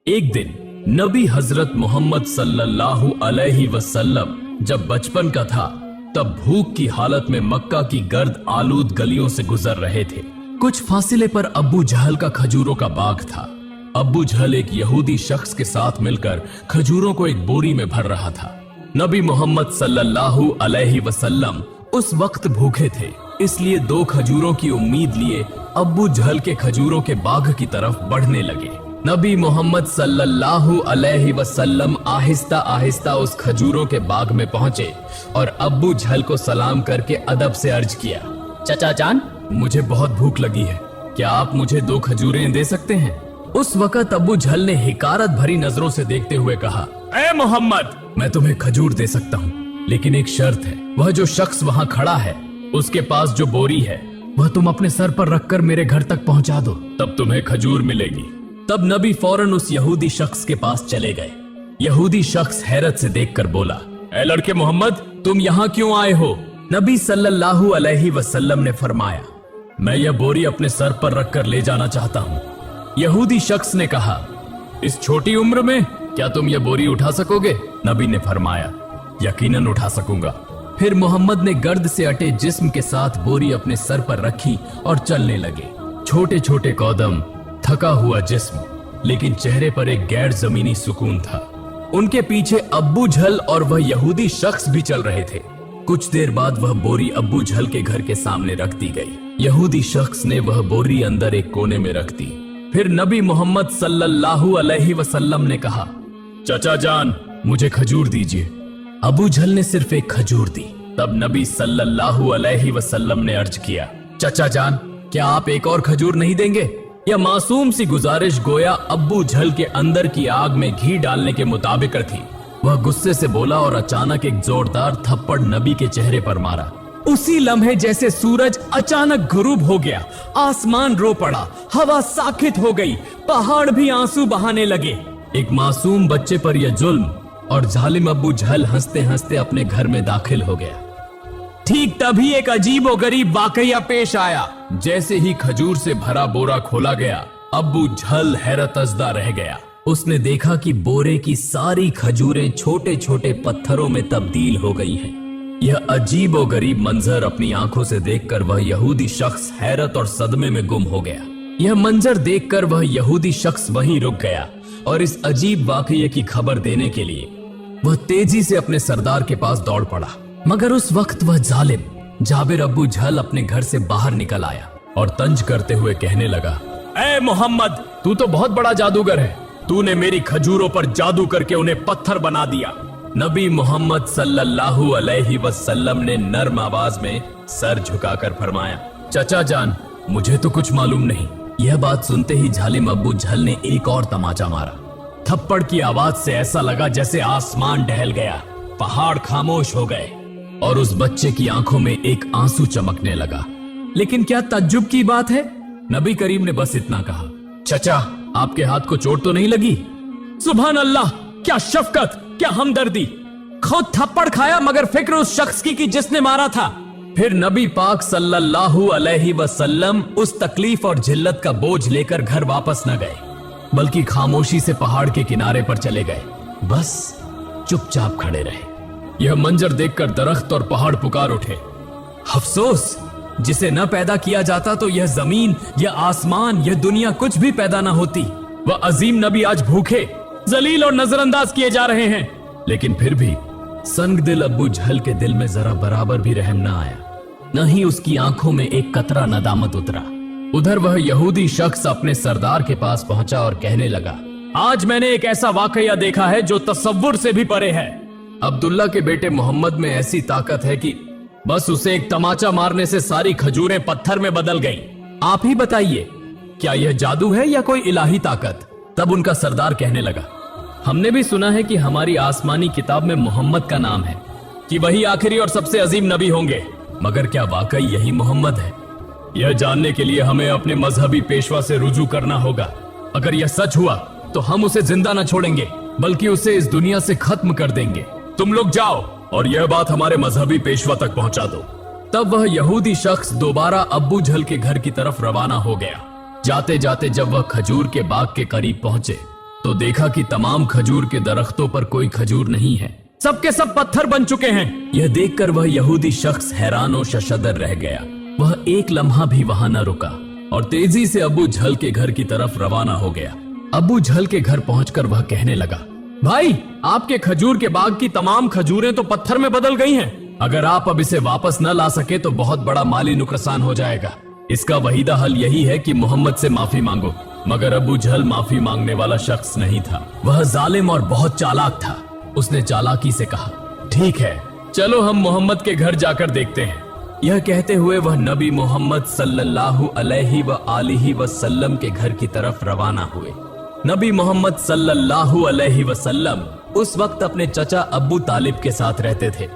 एक दिन नबी हजरत मोहम्मद सल्लल्लाहु अलैहि वसल्लम जब बचपन का था तब भूख की हालत में मक्का की गर्द आलूद गलियों से गुजर रहे थे। कुछ फासले पर अब्बू जहल का खजूरों का बाग था। अब्बू जहल एक यहूदी शख्स के साथ मिलकर खजूरों को एक बोरी में भर रहा था। नबी मोहम्मद सल्लल्लाहु अलैहि वसल्लम उस वक्त भूखे थे, इसलिए 2 खजूरों की उम्मीद लिए अब्बू जहल के खजूरों के बाग की तरफ बढ़ने लगे। नबी मोहम्मद सल्लल्लाहु अलैहि वसल्लम आहिस्ता आहिस्ता उस खजूरों के बाग में पहुंचे और अब्बू जहल को सलाम करके अदब से अर्ज किया, चचा जान, मुझे बहुत भूख लगी है, क्या आप मुझे 2 खजूरें दे सकते हैं? उस वक्त अब्बू जहल ने हिकारत भरी नजरों से देखते हुए कहा, ए मोहम्मद, मैं तुम्हें खजूर दे सकता हूँ, लेकिन एक शर्त है, वह जो शख्स वहाँ खड़ा है उसके पास जो बोरी है वह तुम अपने सर पर रखकर मेरे घर तक पहुँचा दो, तब तुम्हें खजूर मिलेगी। तब नबी फौरन उस यहूदी शख्स के पास चले गए। यहूदी शख्स हैरत से देखकर बोला, ए लड़के मोहम्मद, तुम यहाँ क्यों आए हो? नबी सल्लल्लाहु अलैहि वसल्लम ने फरमाया, मैं यह बोरी अपने सर पर रखकर ले जाना चाहता हूँ। यहूदी शख्स ने कहा, इस छोटी उम्र में क्या तुम यह बोरी उठा सकोगे? नबी ने फरमाया, यकीनन उठा सकूंगा। फिर मोहम्मद ने गर्द से अटे जिस्म के साथ बोरी अपने सर पर रखी और चलने लगे। छोटे छोटे कदम, थका हुआ जिस्म, लेकिन चेहरे पर एक गैर जमीनी सुकून था। उनके पीछे अब्बू जहल और वह यहूदी शख्स भी चल रहे थे। कुछ देर बाद वह बोरी अब्बू जहल के घर के सामने रख दी गई। यहूदी शख्स ने वह बोरी अंदर एक कोने में रख दी। फिर नबी मोहम्मद सल्लल्लाहु अलैहि वसल्लम ने कहा, चचा जान, मुझे खजूर दीजिए। अब्बू जहल ने सिर्फ एक खजूर दी। तब नबी सल्लल्लाहु अलैहि वसल्लम ने अर्ज किया, चचा जान, क्या आप एक और खजूर नहीं देंगे? यह मासूम सी गुजारिश गोया अब्बू जहल के अंदर की आग में घी डालने के मुताबिक थी। वह गुस्से से बोला और अचानक एक जोरदार थप्पड़ नबी के चेहरे पर मारा। उसी लम्हे जैसे सूरज अचानक गुरूब हो गया, आसमान रो पड़ा, हवा साकित हो गई, पहाड़ भी आंसू बहाने लगे। एक मासूम बच्चे पर यह जुल्म, और जालिम अब्बू जहल हंसते हंसते अपने घर में दाखिल हो गया। ठीक तभी एक अजीब और गरीब वाकया पेश आया। जैसे ही खजूर से भरा बोरा खोला गया, अब्बू जहल हैरतज़दा रह गया। उसने देखा कि बोरे की सारी खजूरें छोटे छोटे पत्थरों में तब्दील हो गई हैं। यह अजीब और गरीब मंजर अपनी आंखों से देखकर वह यहूदी शख्स हैरत और सदमे में गुम हो गया। यह मंजर देखकर वह यहूदी शख्स वहीं रुक गया और इस अजीब वाकये की खबर देने के लिए वह तेजी से अपने सरदार के पास दौड़ पड़ा। मगर उस वक्त वह जालिम जाबिर अब्बू जहल अपने घर से बाहर निकल आया और तंज करते हुए कहने लगा, ए मोहम्मद, तू तो बहुत बड़ा जादूगर है, तूने मेरी खजूरों पर जादू करके उन्हें पत्थर बना दिया। नबी मोहम्मद सल्लल्लाहु अलैहि वसल्लम ने नर्म आवाज में सर झुकाकर फरमाया, चचा जान, मुझे तो कुछ मालूम नहीं। यह बात सुनते ही जालिम अब्बू जहल ने एक और तमाचा मारा। थप्पड़ की आवाज से ऐसा लगा जैसे आसमान टहल गया, पहाड़ खामोश हो गए और उस बच्चे की आंखों में एक आंसू चमकने लगा। लेकिन क्या तज्जुब की बात है, नबी करीम ने बस इतना कहा, चचा, आपके हाथ को चोट तो नहीं लगी? सुभान अल्लाह, क्या शफकत, क्या हमदर्दी। खुद थप्पड़ खाया मगर फिक्र उस शख्स की जिसने मारा था। फिर नबी पाक सल्लल्लाहु अलैहि वसल्लम उस तकलीफ और जिल्लत का बोझ लेकर घर वापस न गए, बल्कि खामोशी से पहाड़ के किनारे पर चले गए। बस चुपचाप खड़े रहे। यह मंजर देखकर दरख्त और पहाड़ पुकार उठे, अफसोस, जिसे न पैदा किया जाता तो यह जमीन, यह आसमान, यह दुनिया कुछ भी पैदा न होती। वह अजीम नबी आज भूखे, जलील और नजरअंदाज किए जा रहे हैं। लेकिन फिर भी संगदिल अब्बू जहल के दिल में जरा बराबर भी रहम न आया, न ही उसकी आंखों में एक कतरा नदामत उतरा। उधर वह यहूदी शख्स अपने सरदार के पास पहुंचा और कहने लगा, आज मैंने एक ऐसा वाकया देखा है जो तसव्वुर से भी परे है। अब्दुल्ला के बेटे मोहम्मद में ऐसी ताकत है कि बस उसे एक तमाचा मारने से सारी खजूरें पत्थर में बदल गईं। आप ही बताइए, क्या यह जादू है या कोई इलाही ताकत? तब उनका सरदार कहने लगा, हमने भी सुना है कि हमारी आसमानी किताब में मोहम्मद का नाम है, कि वही आखिरी और सबसे अजीम नबी होंगे, मगर क्या वाकई यही मोहम्मद है? यह जानने के लिए हमें अपने मजहबी पेशवा से रुजू करना होगा। अगर यह सच हुआ तो हम उसे जिंदा न छोड़ेंगे, बल्कि उसे इस दुनिया से खत्म कर देंगे। तुम लोग जाओ और यह बात हमारे मजहबी पेशवा तक पहुंचा दो। तब वह यहूदी शख्स दोबारा अब्बू जहल के घर की तरफ रवाना हो गया। जाते जाते जब वह खजूर के बाग के करीब पहुंचे तो देखा कि तमाम खजूर के दरख्तों पर कोई खजूर नहीं है, सबके सब पत्थर बन चुके हैं। यह देखकर वह यहूदी शख्स हैरान और शशदर रह गया। वह एक लम्हा भी वहां न रुका और तेजी से अबू झल के घर की तरफ रवाना हो गया। अबू झल के घर पहुंचकर वह कहने लगा, भाई, आपके खजूर के बाग की तमाम खजूरें तो पत्थर में बदल गई हैं। अगर आप अब इसे वापस न ला सके तो बहुत बड़ा माली नुकसान हो जाएगा। इसका वहीदा हल यही है कि मोहम्मद से माफी मांगो। मगर अबू झल माफी मांगने वाला शख्स नहीं था। वह जालिम और बहुत चालाक था। उसने चालाकी से कहा, ठीक है, चलो हम मोहम्मद के घर जाकर देखते हैं। यह कहते हुए वह नबी मोहम्मद सल्लल्लाहु अलैहि व आलिहि वसल्लम के घर की तरफ रवाना हुए। नबी मोहम्मद सल्लल्लाहु अलैहि वसल्लम उस वक्त अपने चचा अबू तालिब के साथ रहते थे।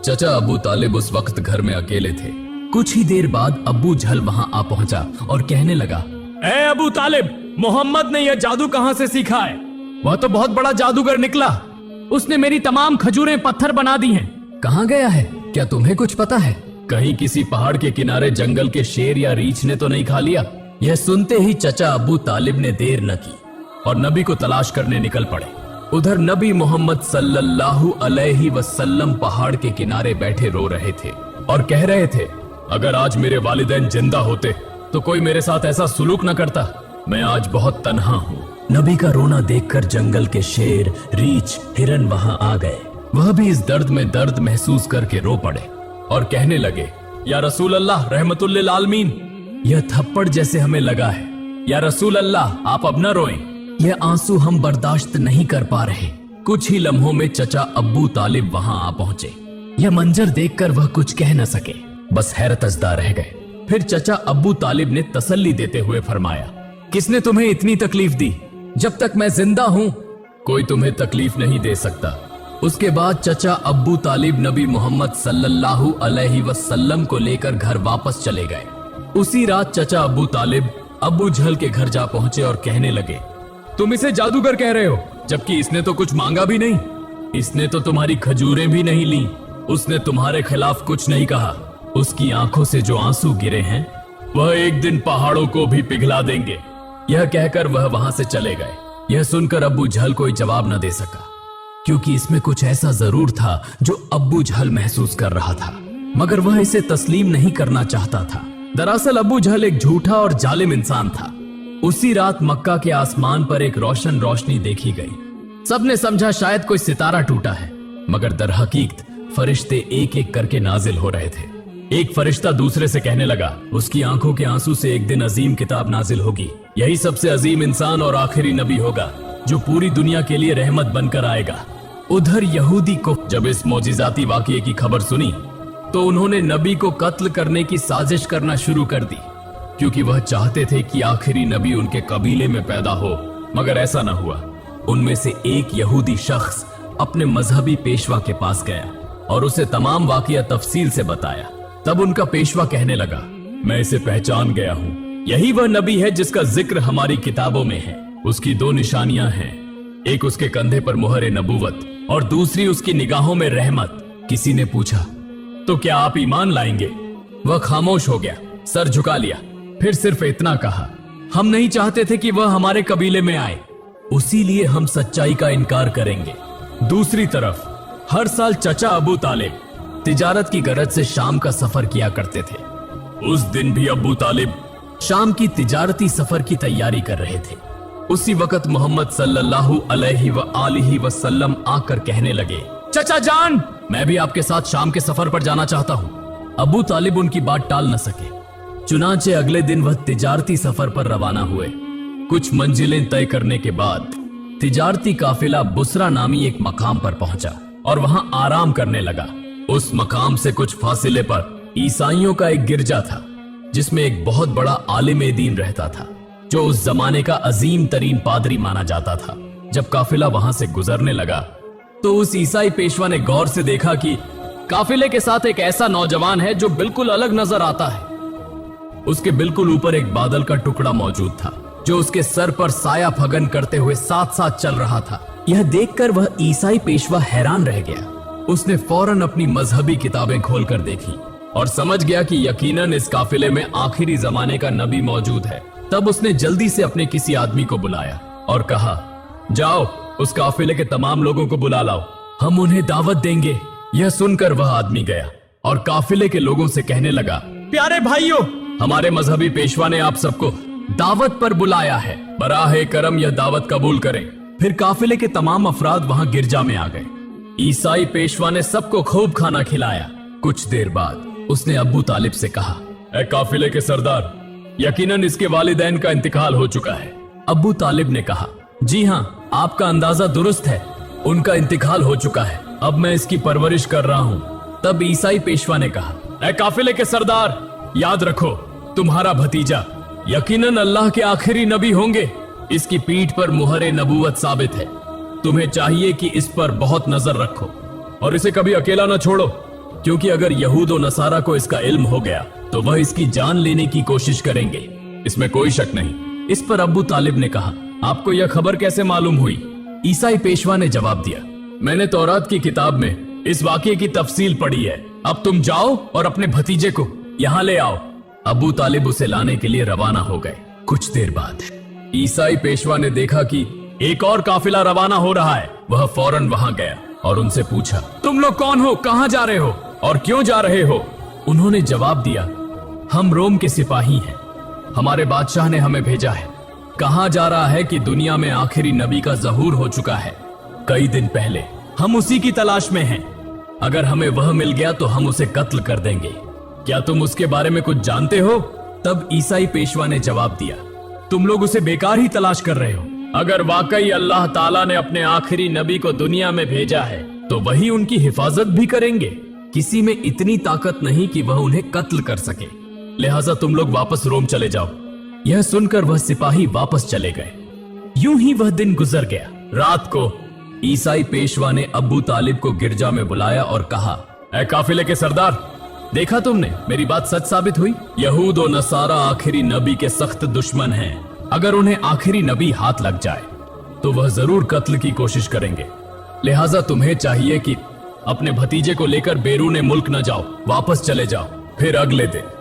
चचा अबू तालिब उस वक्त घर में अकेले थे। कुछ ही देर बाद अबू झल वहां आ पहुंचा और कहने लगा, ए अबू तालिब, मोहम्मद ने यह जादू कहां से सीखा है? वह तो बहुत बड़ा जादूगर निकला। उसने मेरी तमाम खजूरें पत्थर बना दी हैं। कहां गया है? क्या तुम्हें कुछ पता है? कहीं किसी पहाड़ के किनारे जंगल के शेर या रीछ ने तो नहीं खा लिया? यह सुनते ही चचा अबू तालिब ने देर न की और नबी को तलाश करने निकल पड़े। उधर नबी मोहम्मद सल्लल्लाहु अलैहि वसल्लम पहाड़ के किनारे बैठे रो रहे थे और कह रहे थे, अगर आज मेरे वालिदैन जिंदा होते तो कोई मेरे साथ ऐसा सुलूक न करता। मैं आज बहुत तन्हा हूँ। नबी का रोना देखकर जंगल के शेर, रीछ, हिरन वहां आ गए। वह भी इस दर्द में दर्द महसूस करके रो पड़े और कहने लगे, या रसूल अल्लाह रहमतुल लिल आलमीन, यह थप्पड़ जैसे हमें लगा है। या रसूल अल्लाह, आप अब न रोएं। यह आंसू हम बर्दाश्त नहीं कर पा रहे। कुछ ही लम्हों में चचा अब्बू तालिब वहां आ पहुंचे। यह मंजर देखकर वह कुछ कह न सके, बस हैरतजदा रह गए। फिर चचा अब्बू तालिब ने तसल्ली देते हुए फरमाया, किसने तुम्हें इतनी तकलीफ दी? जब तक मैं जिंदा हूं कोई तुम्हें तकलीफ नहीं दे सकता। उसके बाद चचा अब्बू तालिब नबी मोहम्मद सल्लल्लाहु अलैहि वसल्लम को लेकर घर वापस चले गए। उसी रात चचा अब्बू तालिब अबू झल के घर जा पहुंचे और कहने लगे, तुम इसे जादूगर कह रहे हो, जबकि इसने तो कुछ मांगा भी नहीं। इसने तो तुम्हारी खजूरें भी नहीं ली। उसने तुम्हारे खिलाफ कुछ नहीं कहा। उसकी आंखों से जो आंसू गिरे हैं वह एक दिन पहाड़ों को भी पिघला देंगे। यह कहकर वह वहां से चले गए। यह सुनकर अब्बू झल कोई जवाब न दे सका, क्योंकि इसमें कुछ ऐसा जरूर था जो अब्बू झल महसूस कर रहा था, मगर वह इसे तस्लीम नहीं करना चाहता था। दरअसल अब्बू झल एक झूठा और जालिम इंसान था। उसी रात मक्का के आसमान पर एक रोशन रोशनी देखी गई। सबने समझा शायद कोई सितारा टूटा है, मगर दरहकीकत फरिश्ते एक एक करके नाजिल हो रहे थे। एक फरिश्ता दूसरे से कहने लगा, उसकी आंखों के आंसू से एक दिन अजीम किताब नाजिल होगी। यही सबसे अजीम इंसान और आखिरी नबी होगा जो पूरी दुनिया के लिए रहमत बनकर आएगा। उधर यहूदी को जब इस मौजिजाती वाकये की खबर सुनी तो उन्होंने नबी को कत्ल करने की साजिश करना शुरू कर दी, क्योंकि वह चाहते थे कि आखिरी नबी उनके कबीले में पैदा हो, मगर ऐसा न हुआ। उनमें से एक यहूदी शख्स अपने मजहबी पेशवा के पास गया और उसे तमाम वाकया तफसील से बताया। तब उनका पेशवा कहने लगा, मैं इसे पहचान गया हूँ। यही वह नबी है जिसका जिक्र हमारी किताबों में है। उसकी दो निशानियां हैं, एक उसके कंधे पर मुहर नबूवत और दूसरी उसकी निगाहों में रहमत। किसी ने पूछा, तो क्या आप ईमान लाएंगे? वह खामोश हो गया, सर झुका लिया, फिर सिर्फ इतना कहा, हम नहीं चाहते थे कि वह हमारे कबीले में आए, उसी लिए हम सच्चाई का इनकार करेंगे। दूसरी तरफ हर साल चचा अबू तालिब तिजारत की गरज से शाम का सफर किया करते थे। उस दिन भी अबू तालिब शाम की तिजारती सफर की तैयारी कर रहे थे। उसी वक्त मोहम्मद सल्लल्लाहु अलैहि व आलिहि वसल्लम आकर कहने लगे, चचा जान, मैं भी आपके साथ शाम के सफर पर जाना चाहता हूँ। अबू तालिब उनकी बात टाल न सके। चुनांचे अगले दिन वह तिजारती सफर पर रवाना हुए। कुछ मंजिलें तय करने के बाद तिजारती काफिला बुसरा नामी एक मकाम पर पहुंचा और वहां आराम करने लगा। उस मकाम से कुछ फासिले पर ईसाइयों का एक गिरजा था, जिसमें एक बहुत बड़ा आलिम दीन रहता था, जो उस जमाने का अजीम तरीन पादरी माना जाता था। जब काफिला वहां से गुजरने लगा तो उस ईसाई पेशवा ने गौर से देखा कि काफिले के साथ एक ऐसा नौजवान है जो बिल्कुल अलग नजर आता है। उसके बिल्कुल ऊपर एक बादल का टुकड़ा मौजूद था, जो उसके सर पर साया फगन करते हुए साथ साथ चल रहा था। यह देखकर वह ईसाई पेशवा हैरान रह गया। उसने फौरन अपनी मजहबी किताबें खोलकर देखी और समझ गया कि यकीनन इस काफिले में आखिरी जमाने का नबी मौजूद है। तब उसने जल्दी से अपने किसी आदमी को बुलाया और कहा, जाओ उस काफिले के तमाम लोगों को बुला लाओ, हम उन्हें दावत देंगे। यह सुनकर वह आदमी गया और काफिले के लोगों से कहने लगा, प्यारे भाइयों, हमारे मजहबी पेशवा ने आप सबको दावत पर बुलाया है, बराहे करम यह दावत कबूल करें। फिर काफिले के तमाम अफराद वहां गिरजा में आ गए। ईसाई पेशवा ने सबको खूब खाना खिलाया। कुछ देर बाद उसने अब्बू तालिब से कहा, ए काफिले के सरदार, यकीनन इसके वालिदैन का इंतकाल हो चुका है। अब्बू तालिब ने कहा, जी हाँ, आपका अंदाजा दुरुस्त है, उनका इंतकाल हो चुका है, अब मैं इसकी परवरिश कर रहा हूँ। तब ईसाई पेशवा ने कहा, ए काफिले के सरदार, याद रखो तुम्हारा भतीजा यकीनन अल्लाह के आखिरी नबी होंगे, इसकी पीठ पर मुहरे नबूवत साबित है। तुम्हें चाहिए कि इस पर बहुत नजर रखो और इसे कभी अकेला न छोड़ो, क्योंकि अगर यहूद और नसारा को इसका इल्म हो गया तो वह इसकी जान लेने की कोशिश करेंगे, इसमें कोई शक नहीं। इस पर अब्बू तालिब ने कहा, आपको यह खबर कैसे मालूम हुई? ईसाई पेशवा ने जवाब दिया, मैंने तौरात की किताब में इस वाकये की तफसील पढ़ी है। अब तुम जाओ और अपने भतीजे को यहाँ ले आओ। अब्बू तालिब उसे लाने के लिए रवाना हो गए। कुछ देर बाद ईसाई पेशवा ने देखा कि एक और काफिला रवाना हो रहा है। वह फौरन वहां गया और उनसे पूछा, तुम लोग कौन हो, कहां जा रहे हो और क्यों जा रहे हो? उन्होंने जवाब दिया, हम रोम के सिपाही हैं, हमारे बादशाह ने हमें भेजा है। कहा जा रहा है कि दुनिया में आखिरी नबी का ज़हूर हो चुका है कई दिन पहले, हम उसी की तलाश में हैं। अगर हमें वह मिल गया तो हम उसे कत्ल कर देंगे। क्या तुम उसके बारे में कुछ जानते हो? तब ईसाई पेशवा ने जवाब दिया, तुम लोग उसे बेकार ही तलाश कर रहे हो। अगर वाकई अल्लाह ताला ने अपने आखिरी नबी को दुनिया में भेजा है तो वही उनकी हिफाजत भी करेंगे। किसी में इतनी ताकत नहीं कि वह उन्हें कत्ल कर सके, लिहाजा तुम लोग वापस रोम चले जाओ। यह सुनकर वह सिपाही वापस चले गए। यूं ही वह दिन गुजर गया। रात को ईसाई पेशवा ने अब्बू तालिब को गिरजा में बुलाया और कहा, ऐ काफिले के सरदार, देखा तुमने, मेरी बात सच साबित हुई। यहूद और नसारा आखिरी नबी के सख्त दुश्मन हैं। अगर उन्हें आखिरी नबी हाथ लग जाए तो वह जरूर कत्ल की कोशिश करेंगे। लिहाजा तुम्हें चाहिए कि अपने भतीजे को लेकर बैरूने मुल्क न जाओ, वापस चले जाओ। फिर अगले दिन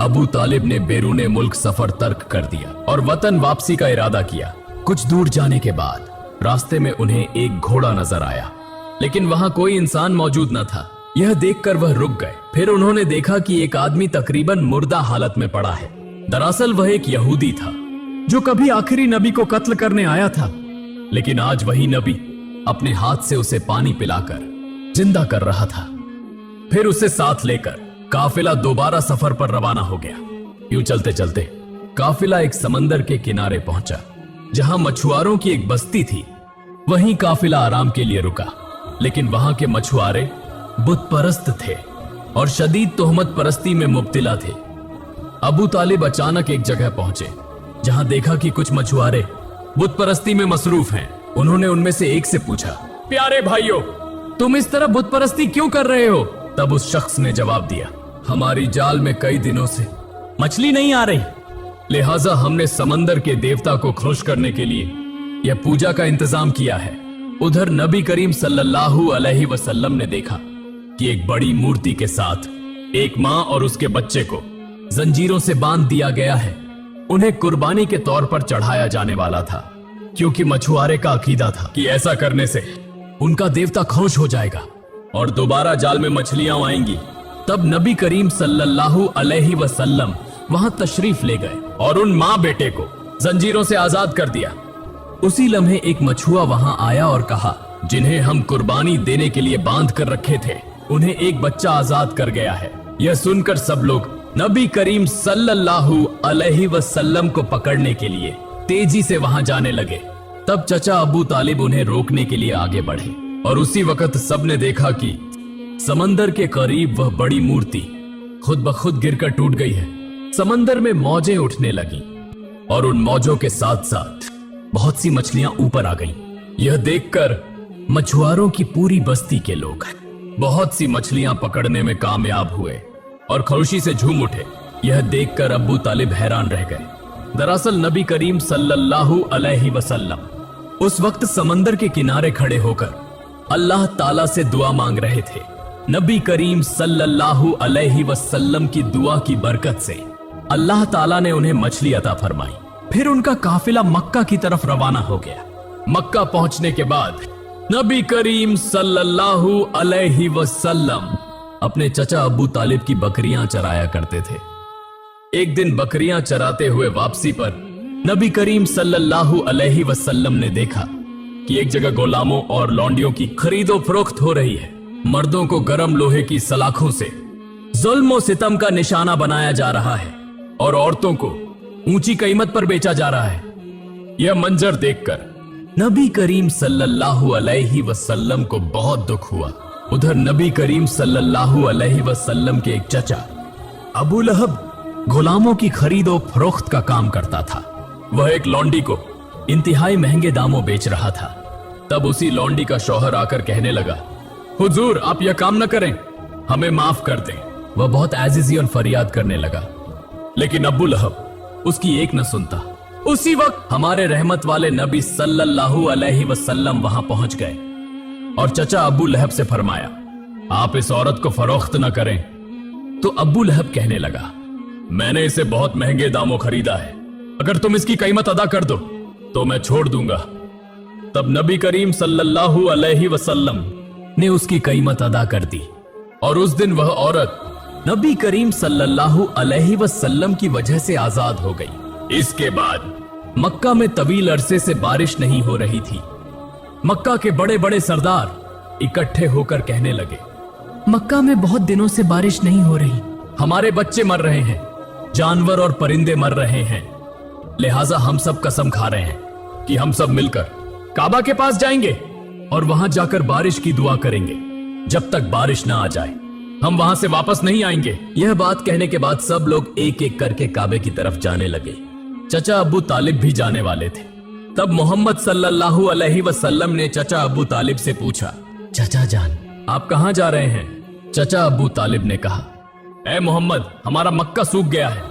अबू तालिब ने बैरूने मुल्क सफर तर्क कर दिया और वतन वापसी का इरादा किया। कुछ दूर जाने के बाद रास्ते में उन्हें एक घोड़ा नजर आया, लेकिन वहां कोई इंसान मौजूद न था। यह देखकर वह रुक गए। फिर उन्होंने देखा कि एक आदमी तकरीबन मुर्दा हालत में पड़ा है। दरअसल वह एक यहूदी था जो कभी आखिरी नबी को कत्ल करने आया था, लेकिन आज वही नबी अपने हाथ से उसे पानी पिलाकर जिंदा कर रहा था। फिर उसे साथ लेकर काफिला दोबारा सफर पर रवाना हो गया। यूं चलते चलते काफिला एक समंदर के किनारे पहुंचा जहां मछुआरों की एक बस्ती थी। वहीं काफिला आराम के लिए रुका, लेकिन वहां के मछुआरे बुत परस्त थे और शदीद तोहमत परस्ती में मुब्तिला थे। अबू तालिब अचानक एक जगह पहुंचे जहां देखा कि कुछ मछुआरे बुत परस्ती में मसरूफ हैं। उन्होंने उनमें से एक से पूछा, प्यारे भाइयों, तुम इस तरह बुत परस्ती क्यों कर रहे हो? तब उस शख्स ने जवाब दिया, हमारी जाल में कई दिनों से मछली नहीं आ रही, लिहाजा हमने समंदर के देवता को खुश करने के लिए यह पूजा का इंतजाम किया है। उधर नबी करीम सल्लल्लाहु अलैहि वसल्लम ने देखा कि एक बड़ी मूर्ति के साथ एक माँ और उसके बच्चे को जंजीरों से बांध दिया गया है। उन्हें कुर्बानी के तौर पर चढ़ाया जाने वाला था, क्योंकि मछुआरे का अकीदा था कि ऐसा करने से उनका देवता खुश हो जाएगा और दोबारा जाल में मछलियां आएंगी। तब नबी करीम सल्लल्लाहु अलैहि वसल्लम वहां तशरीफ ले गए और उन माँ बेटे को जंजीरों से आजाद कर दिया। उसी लम्हे एक मछुआ वहां आया और कहा, जिन्हें हम कुर्बानी देने के लिए बांध कर रखे थे, उन्हें एक बच्चा आजाद कर गया है। यह सुनकर सब लोग नबी करीम सल्लल्लाहु अलैहि वसल्लम को पकड़ने के लिए तेजी से वहां जाने लगे। तब चचा अबू तालिब उन्हें रोकने के लिए आगे बढ़े और उसी वक्त सबने देखा कि समंदर के करीब वह बड़ी मूर्ति खुद ब खुद गिरकर टूट गई है। समंदर में मौजें उठने लगी और उन मौजों के साथ साथ बहुत सी मछलियां ऊपर आ गईं। यह देखकर मछुआरों की पूरी बस्ती के लोग बहुत सी मछलियां पकड़ने में कामयाब हुए और खुशी से झूम उठे। यह देखकर अबू तालिब हैरान रह गए। दरअसल नबी करीम सल्लल्लाहु अलैहि वसल्लम उस वक्त समंदर के किनारे खड़े होकर अल्लाह ताला से दुआ मांग रहे थे। नबी करीम सल्लल्लाहु अलैहि वसल्लम की दुआ की बरकत से अल्लाह ताला ने उन्हें मछली अता फरमाई। फिर उनका काफिला मक्का की तरफ रवाना हो गया। मक्का पहुंचने के बाद नबी करीम सल्लल्लाहु अलैहि वसल्लम अपने चचा अबू तालिब की बकरियां चराया करते थे। एक दिन बकरियां चराते हुए वापसी पर नबी करीम सल्लल्लाहु अलैहि वसल्लम ने देखा कि एक जगह गुलामों और लौंडियों की खरीदो फरोख्त हो रही है। मर्दों को गर्म लोहे की सलाखों से जुल्म और सितम का निशाना बनाया जा रहा है और औरतों को ऊंची कीमत पर बेचा जा रहा है। यह मंजर देखकर नबी करीम सल्लल्लाहु अलैहि वसल्लम को बहुत दुख हुआ। उधर नबी करीम सल्लल्लाहु अलैहि वसल्लम के एक चचा अबू लहब गुलामों की खरीद और फरोख्त का काम करता था। वह एक लौंडी को इंतहाई महंगे दामों बेच रहा था। तब उसी लौंडी का शौहर आकर कहने लगा, हुजूर आप यह काम न करें, हमें माफ कर दें। वह बहुत आजिज़ी और फरियाद करने लगा, लेकिन अबू लहब उसकी एक न सुनता। उसी वक्त हमारे रहमत वाले नबी सल्लल्लाहु अलैहि वसल्लम वहां पहुंच गए और चचा अबू लहब से फरमाया, आप इस औरत को फरोख्त न करें। तो अबू लहब कहने लगा, मैंने इसे बहुत महंगे दामों खरीदा है, अगर तुम इसकी कीमत अदा कर दो तो मैं छोड़ दूंगा। तब नबी करीम सल्लल्लाहु अलैहि वसल्लम ने उसकी कीमत अदा कर दी और उस दिन वह औरत नबी करीम सल्लल्लाहु अलैहि वसल्लम की वजह से आजाद हो गई। इसके बाद मक्का में तवील अरसे से बारिश नहीं हो रही थी। मक्का के बड़े बड़े सरदार इकट्ठे होकर कहने लगे, मक्का में बहुत दिनों से बारिश नहीं हो रही, हमारे बच्चे मर रहे हैं, जानवर और परिंदे मर रहे हैं, लिहाजा हम सब कसम खा रहे हैं कि हम सब मिलकर काबा के पास जाएंगे और वहां जाकर बारिश की दुआ करेंगे। जब तक बारिश ना आ जाए हम वहां से वापस नहीं आएंगे। यह बात कहने के बाद सब लोग एक एक करके काबे की तरफ जाने लगे। चचा अबू तालिब भी जाने वाले थे। तब मोहम्मद सल्लल्लाहु अलैहि वसल्लम ने चचा अबू तालिब से पूछा, चचा जान आप कहां जा रहे हैं? चचा अबू तालिब ने कहा, ऐ मोहम्मद हमारा मक्का सूख गया है,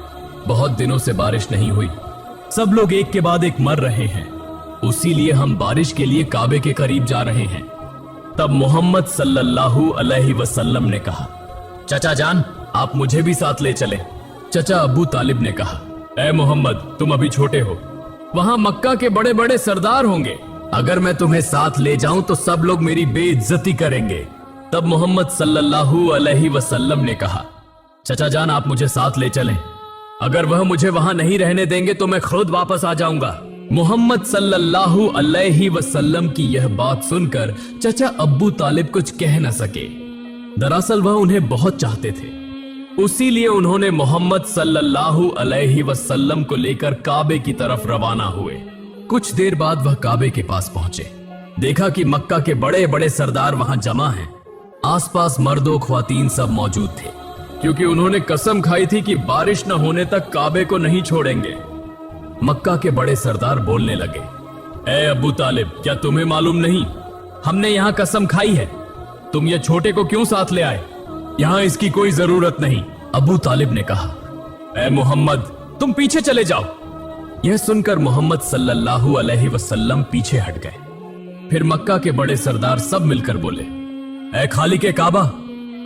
बहुत दिनों से बारिश नहीं हुई, सब लोग एक के बाद एक मर रहे हैं, उसी लिए हम बारिश के लिए काबे के करीब जा रहे हैं। तब मोहम्मद सल्लल्लाहु अलैहि वसल्लम ने कहा, चचा जान आप मुझे भी साथ ले चले। चचा अबू तालिब ने कहा, ऐ मोहम्मद तुम अभी छोटे हो, वहां मक्का के बड़े बड़े सरदार होंगे, अगर मैं तुम्हें साथ ले जाऊं तो सब लोग मेरी बेइज्जती करेंगे। तब मोहम्मद सल्लल्लाहु अलैहि वसल्लम ने कहा, चचा जान आप मुझे साथ ले चलें, अगर वह मुझे वहां नहीं रहने देंगे तो मैं खुद वापस आ जाऊंगा। मोहम्मद सल्लल्लाहु अलैहि वसल्लम की यह बात सुनकर चचा अब्बू तालिब कुछ कह न सके। दरअसल वह उन्हें बहुत चाहते थे, उसीलिए उन्होंने मोहम्मद सल्लल्लाहु अलैहि वसल्लम को लेकर काबे की तरफ रवाना हुए। कुछ देर बाद वह काबे के पास पहुंचे। देखा कि मक्का के बड़े बड़े सरदार वहां जमा हैं। आसपास मर्दों ख्वातीन सब मौजूद थे, क्योंकि उन्होंने कसम खाई थी कि बारिश न होने तक काबे को नहीं छोड़ेंगे। मक्का के बड़े सरदार बोलने लगे, ए अबू तालिब क्या तुम्हें मालूम नहीं, हमने यहाँ कसम खाई है, तुम ये छोटे को क्यों साथ ले आए? यहाँ इसकी कोई जरूरत नहीं। अबू तालिब ने कहा, ए मोहम्मद तुम पीछे चले जाओ। यह सुनकर मोहम्मद सल्लल्लाहु अलैहि वसल्लम पीछे हट गए। फिर मक्का के बड़े सरदार सब मिलकर बोले, ए खालिके काबा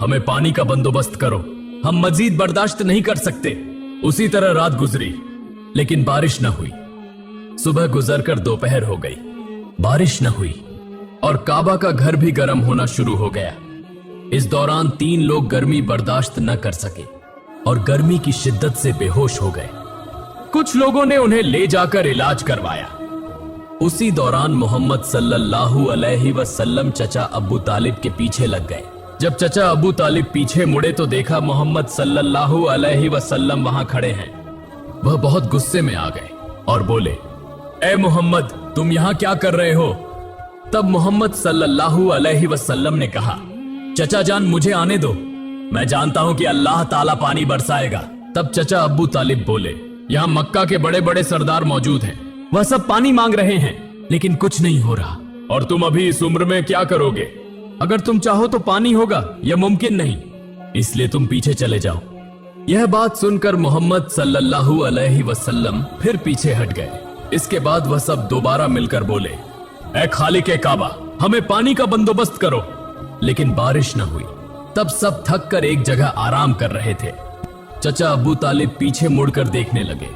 हमें पानी का बंदोबस्त करो, हम मजीद बर्दाश्त नहीं कर सकते। उसी तरह रात गुजरी, लेकिन बारिश न हुई। सुबह गुजरकर दोपहर हो गई, बारिश न हुई और काबा का घर भी गर्म होना शुरू हो गया। इस दौरान 3 लोग गर्मी बर्दाश्त न कर सके और गर्मी की शिद्दत से बेहोश हो गए। कुछ लोगों ने उन्हें ले जाकर इलाज करवाया। उसी दौरान मोहम्मद सल्लल्लाहु अलैहि वसल्लम चचा अबू तालिब के पीछे लग गए। जब चचा अबू तालिब पीछे मुड़े तो देखा मोहम्मद सल्लल्लाहु अलैहि वसल्लम वहां खड़े हैं। वह बहुत गुस्से में आ गए और बोले, ए मोहम्मद तुम यहाँ क्या कर रहे हो? तब मोहम्मद सल्लल्लाहु अलैहि वसल्लम ने कहा, चचा जान मुझे आने दो, मैं जानता हूं कि अल्लाह ताला पानी बरसाएगा। तब चचा अबू तालिब बोले, यहाँ मक्का के बड़े बड़े सरदार मौजूद हैं, वह सब पानी मांग रहे हैं लेकिन कुछ नहीं हो रहा, और तुम अभी इस उम्र में क्या करोगे? अगर तुम चाहो तो पानी होगा, यह मुमकिन नहीं, इसलिए तुम पीछे चले जाओ। यह बात सुनकर मोहम्मद सल्लल्लाहु अलैहि वसल्लम फिर पीछे हट गए। इसके बाद वह सब दोबारा मिलकर बोले, ए खालिके काबा हमें पानी का बंदोबस्त करो, लेकिन बारिश न हुई। तब सब थक कर एक जगह आराम कर रहे थे। चचा अबू तालिब पीछे मुड़कर देखने लगे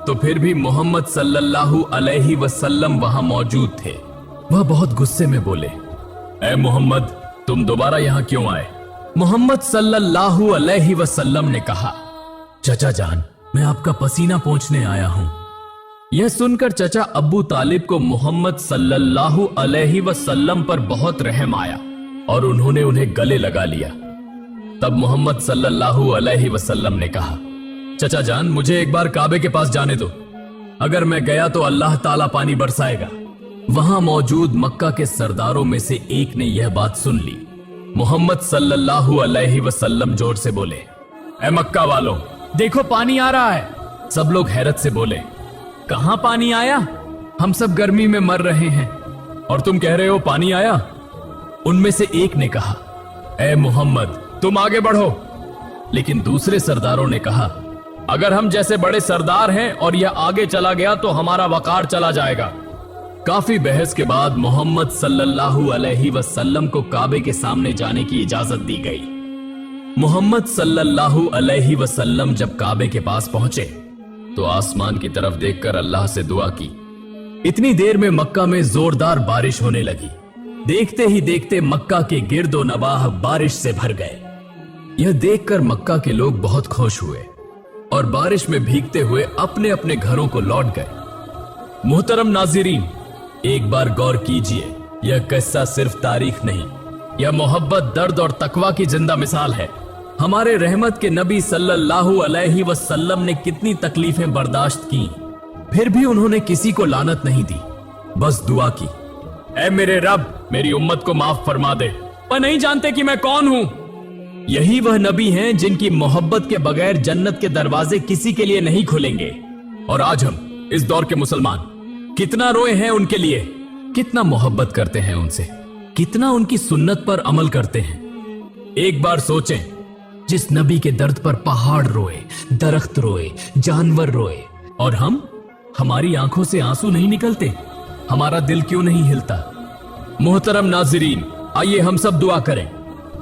तो फिर भी मोहम्मद सल्लल्लाहु अलैहि वसल्लम वहां मौजूद थे। वह बहुत गुस्से में बोले, ए मोहम्मद, तुम दोबारा यहाँ क्यों आए? मोहम्मद सल्लल्लाहु अलैहि वसल्लम ने कहा, चचा जान, मैं आपका पसीना पोंछने आया हूं। यह सुनकर चचा अब्बू तालिब को मोहम्मद सल्लल्लाहु अलैहि वसल्लम पर बहुत रहम आया और उन्होंने उन्हें गले लगा लिया। तब मोहम्मद सल्लल्लाहु अलैहि वसल्लम ने कहा, चचा जान, मुझे एक बार काबे के पास जाने दो। अगर मैं गया तो अल्लाह ताला पानी बरसाएगा। वहां मौजूद मक्का के सरदारों में से एक ने यह बात सुन ली। मोहम्मद सल्लल्लाहु अलैहि वसल्लम जोर से बोले, ए मक्का वालों, देखो पानी आ रहा है। सब लोग हैरत से बोले, कहां पानी आया? हम सब गर्मी में मर रहे हैं और तुम कह रहे हो पानी आया? उनमें से एक ने कहा, ए मोहम्मद, तुम आगे बढ़ो। लेकिन दूसरे सरदारों ने कहा, अगर हम जैसे बड़े सरदार हैं और यह आगे चला गया तो हमारा वकार चला जाएगा। काफी बहस के बाद मोहम्मद सल्लल्लाहु अलैहि वसल्लम को काबे के सामने जाने की इजाजत दी गई। मोहम्मद सल्लल्लाहु अलैहि वसल्लम जब काबे के पास पहुंचे तो आसमान की तरफ देखकर अल्लाह से दुआ की। इतनी देर में मक्का में जोरदार बारिश होने लगी। देखते ही देखते मक्का के गिर्दो नवाह बारिश से भर गए। यह देखकर मक्का के लोग बहुत खुश हुए और बारिश में भीगते हुए अपने अपने घरों को लौट गए। मोहतरम नाज़रीन, एक बार गौर कीजिए, यह किस्सा सिर्फ तारीख नहीं, यह मोहब्बत, दर्द और तकवा की जिंदा मिसाल है। हमारे रहमत के नबी सल्लल्लाहु अलैहि वसल्लम ने कितनी तकलीफें बर्दाश्त की, फिर भी उन्होंने किसी को लानत नहीं दी, बस दुआ की, ऐ मेरे रब, मेरी उम्मत को माफ फरमा दे। पर नहीं जानते कि मैं कौन हूं। यही वह नबी हैं जिनकी मोहब्बत के बगैर जन्नत के दरवाजे किसी के लिए नहीं खुलेंगे। और आज हम इस दौर के मुसलमान कितना रोए हैं उनके लिए, कितना मोहब्बत करते हैं उनसे, कितना उनकी सुन्नत पर अमल करते हैं। एक बार सोचें, जिस नबी के दर्द पर पहाड़ रोए, दरख्त रोए, जानवर रोए, और हमारी आंखों से आंसू नहीं निकलते, हमारा दिल क्यों नहीं हिलता? मोहतरम नाज़रीन, आइए हम सब दुआ करें,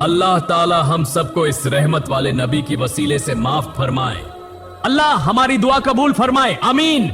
अल्लाह ताला हम सबको इस रहमत वाले नबी की वसीले से माफ फरमाए। अल्लाह हमारी दुआ कबूल फरमाए, आमीन।